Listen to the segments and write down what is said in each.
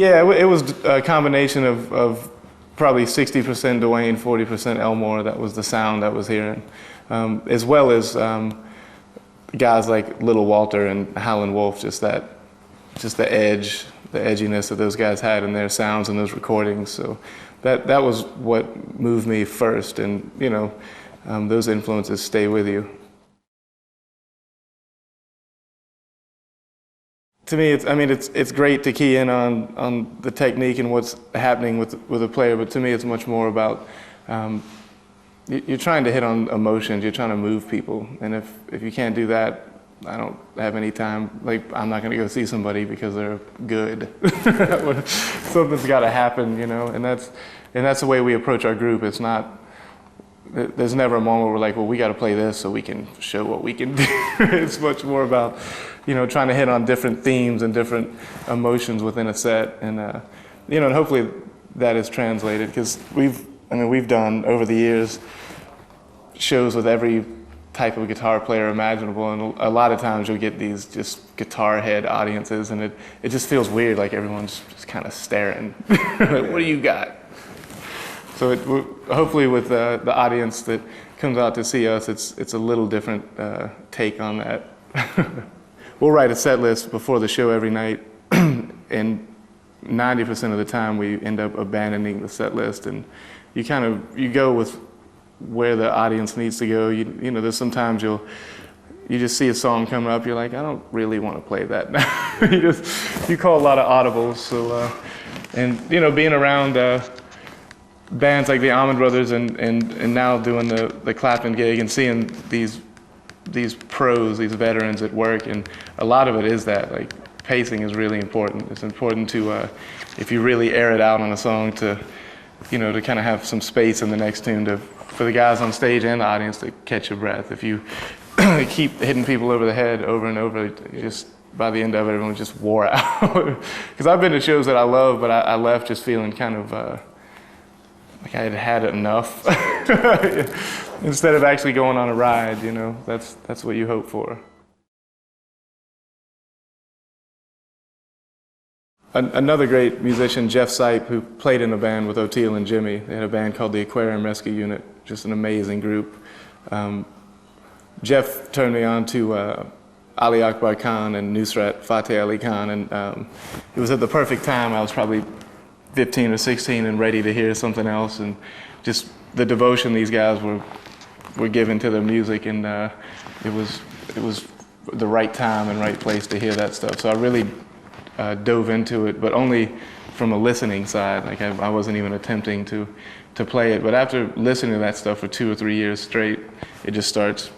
Yeah, it was a combination of probably 60% Dwayne, 40% Elmore. That was the sound I was hearing, as well as guys like Little Walter and Howlin' Wolf. Just the edge, the edginess that those guys had in their sounds and those recordings. So that was what moved me first, and you know, those influences stay with you. To me, it's great to key in on the technique and what's happening with a player, but to me it's much more about you're trying to hit on emotions, you're trying to move people, and if you can't do that, I don't have any time. Like, I'm not going to go see somebody because they're good. Something's got to happen, you know, and that's the way we approach our group. It's not. There's never a moment where we're like, well, we got to play this so we can show what we can do. It's much more about, you know, trying to hit on different themes and different emotions within a set, and you know, and hopefully that is translated, because we've done over the years shows with every type of guitar player imaginable, and a lot of times you'll get these just guitar head audiences, and it just feels weird, like everyone's just kind of staring. Like, what do you got? So hopefully with the audience that comes out to see us, it's a little different take on that. We'll write a set list before the show every night, and 90% of the time we end up abandoning the set list, and you go with where the audience needs to go. You know, there's sometimes you just see a song coming up, you're like, I don't really want to play that now. you call a lot of audibles. So and you know, being around bands like the Allman Brothers and now doing the Clapton gig and seeing these pros, these veterans at work, and a lot of it is that, like, pacing is really important. It's important to, if you really air it out on a song, to, you know, to kind of have some space in the next tune for the guys on stage and the audience to catch your breath. If you keep hitting people over the head over and over, just by the end of it, everyone just wore out. Because I've been to shows that I love, but I left just feeling kind of like I had had enough. Instead of actually going on a ride, you know, that's what you hope for. Another great musician, Jeff Sipe, who played in a band with O'Teal and Jimmy. They had a band called the Aquarium Rescue Unit, just an amazing group. Jeff turned me on to Ali Akbar Khan and Nusrat Fateh Ali Khan, and it was at the perfect time. I was probably 15 or 16 and ready to hear something else, and just the devotion these guys were given to their music, and it was the right time and right place to hear that stuff. So I really dove into it, but only from a listening side. Like, I wasn't even attempting to play it. But after listening to that stuff for 2 or 3 years straight, it just starts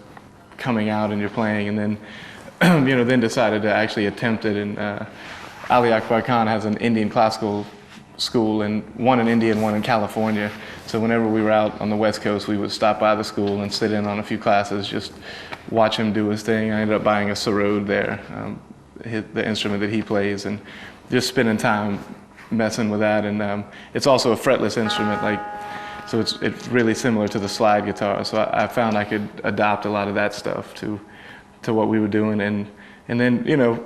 coming out and you're playing, and then you know, then decided to actually attempt it. And Ali Akbar Khan has an Indian classical school, and one in India and one in California. So whenever we were out on the West Coast, we would stop by the school and sit in on a few classes, just watch him do his thing. I ended up buying a sarod there, the instrument that he plays, and just spending time messing with that. And it's also a fretless instrument, like, so it's really similar to the slide guitar. So I found I could adopt a lot of that stuff to what we were doing, and then, you know,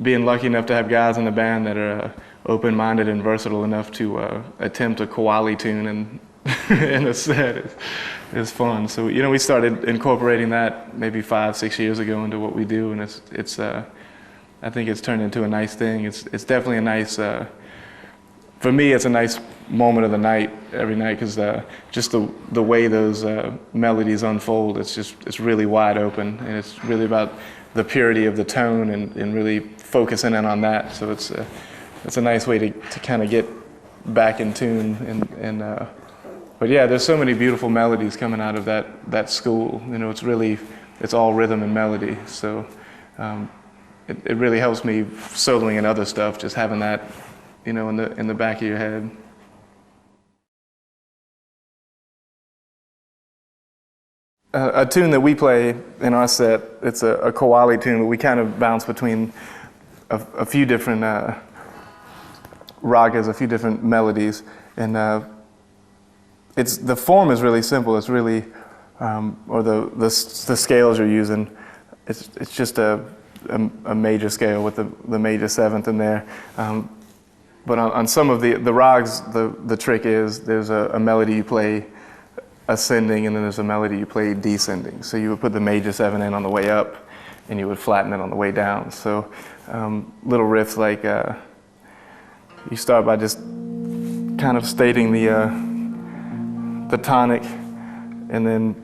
being lucky enough to have guys in the band that are open-minded and versatile enough to attempt a qawwali tune in a set is fun. So, you know, we started incorporating that maybe 5-6 years ago into what we do, and it's I think it's turned into a nice thing. It's definitely a nice, for me, it's a nice moment of the night every night, because just the way those melodies unfold, it's really wide open, and it's really about the purity of the tone and really focusing in on that. So it's a nice way to kind of get back in tune, and but yeah, there's so many beautiful melodies coming out of that school. You know, it's all rhythm and melody. So it really helps me soloing and other stuff, just having that, you know, in the back of your head. A tune that we play in our set, it's a qawwali tune, but we kind of bounce between a few different ragas, a few different melodies, and the form is really simple. It's really, or the scales you're using, it's just a major scale with the major seventh in there. But on some of the rags, the trick is there's a melody you play ascending, and then there's a melody you play descending. So you would put the major 7 in on the way up, and you would flatten it on the way down. So little riffs like you start by just kind of stating the tonic, and then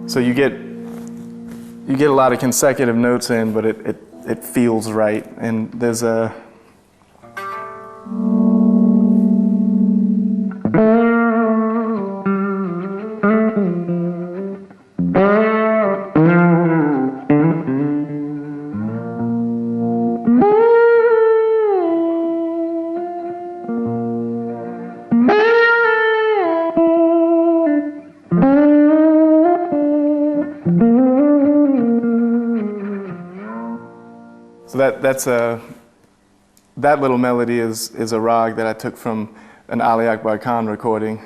so you get a lot of consecutive notes in, but it feels right. And there's a so that little melody is a rag that I took from an Ali Akbar Khan recording.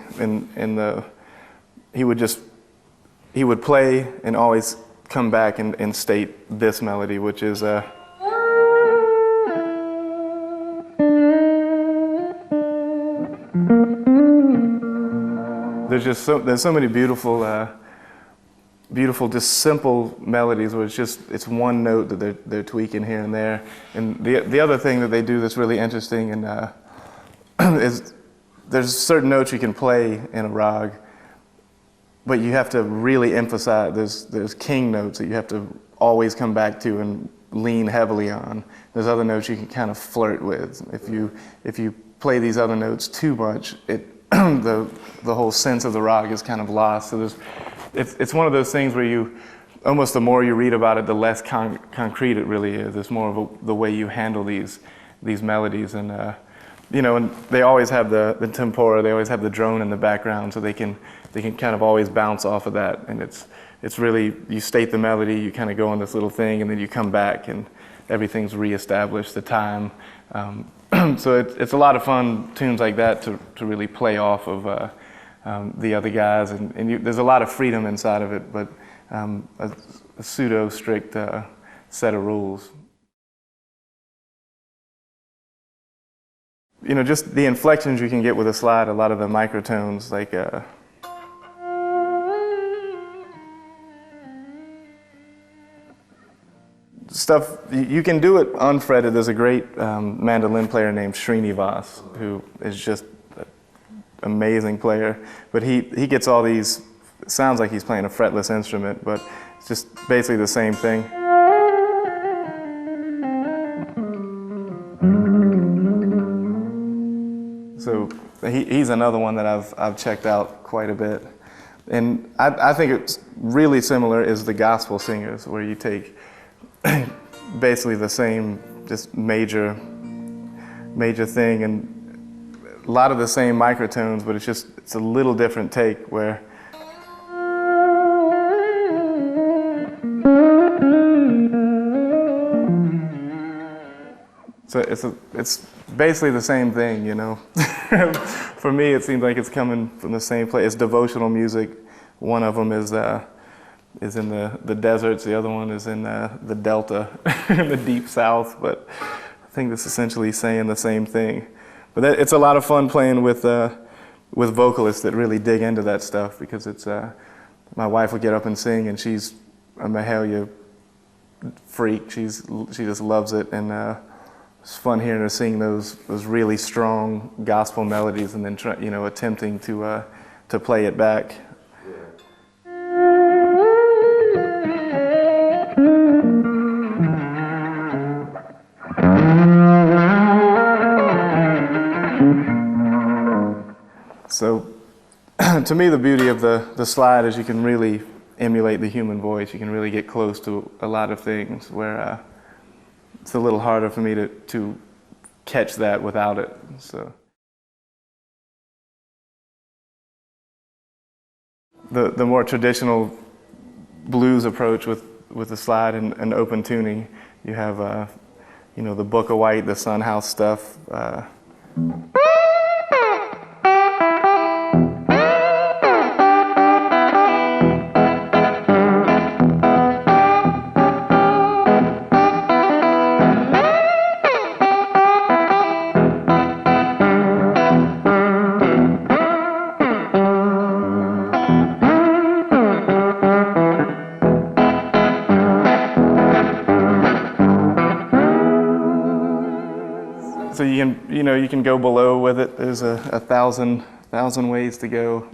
He would play and always come back and state this melody, which is there's so many beautiful just simple melodies where it's one note that they're tweaking here and there. And the other thing that they do that's really interesting and is there's certain notes you can play in a rag, but you have to really emphasize. There's king notes that you have to always come back to and lean heavily on. There's other notes you can kind of flirt with. If you play these other notes too much, the whole sense of the rag is kind of lost. So it's one of those things where almost the more you read about it, the less concrete it really is. It's more of the way you handle these melodies. And and they always have the tempora, they always have the drone in the background, so they can kind of always bounce off of that. And it's really, you state the melody, you kind of go on this little thing, and then you come back and everything's reestablished, the time. So it's a lot of fun, tunes like that, to really play off of the other guys, and there's a lot of freedom inside of it, but a pseudo-strict set of rules. Just the inflections you can get with a slide, a lot of the microtones, like stuff, you can do it unfretted. There's a great mandolin player named Srinivas, who is just amazing player, but he gets all these, it sounds like he's playing a fretless instrument, but it's just basically the same thing. So he's another one that I've checked out quite a bit. And I think it's really similar is the gospel singers, where you take basically the same just major thing and a lot of the same microtones, but it's a little different take where so it's basically the same thing, For me, it seems like it's coming from the same place. It's devotional music. One of them is in the deserts. The other one is in the delta, in the deep south. But I think it's essentially saying the same thing. But it's a lot of fun playing with vocalists that really dig into that stuff, because it's my wife would get up and sing, and she's a Mahalia freak. She just loves it, and it's fun hearing her sing those really strong gospel melodies, and then attempting to play it back. So to me, the beauty of the slide is you can really emulate the human voice. You can really get close to a lot of things where it's a little harder for me to catch that without it. So the more traditional blues approach with the slide and open tuning, you have the Book of White, the Sun House stuff. you can go below with it. There's a thousand ways to go.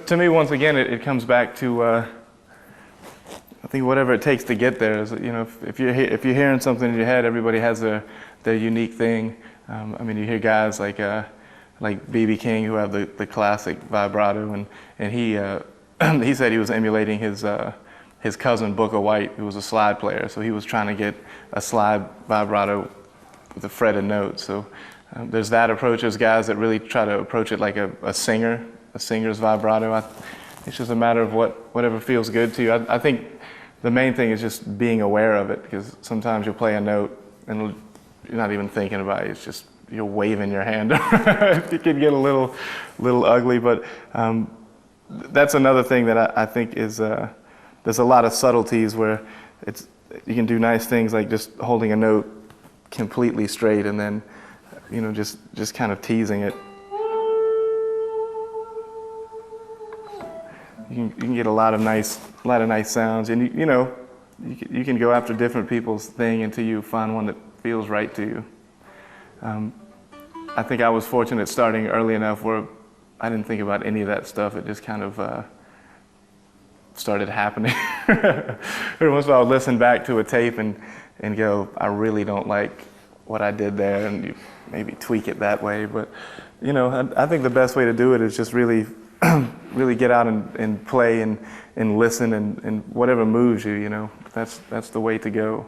To me, once again, it comes back to I think whatever it takes to get there. Is, if you're hearing something in your head, everybody has their unique thing. I mean, you hear guys like B.B. King who have the classic vibrato, and he he said he was emulating his cousin Booker White, who was a slide player. So he was trying to get a slide vibrato with a fretted note. So there's that approach. There's guys that really try to approach it like a singer's vibrato. It's just a matter of whatever feels good to you. I think the main thing is just being aware of it, because sometimes you'll play a note and you're not even thinking about it. It's just you're waving your hand. It can get a little ugly, but that's another thing that I think is there's a lot of subtleties where you can do nice things like just holding a note completely straight and then just kind of teasing it. You can get a lot of nice sounds, and you can go after different people's thing until you find one that feels right to you. I think I was fortunate starting early enough where I didn't think about any of that stuff. It just kind of started happening. Every once in a while I would listen back to a tape and go, I really don't like what I did there, and you maybe tweak it that way. But I think the best way to do it is just really get out and play and listen and whatever moves you. That's the way to go.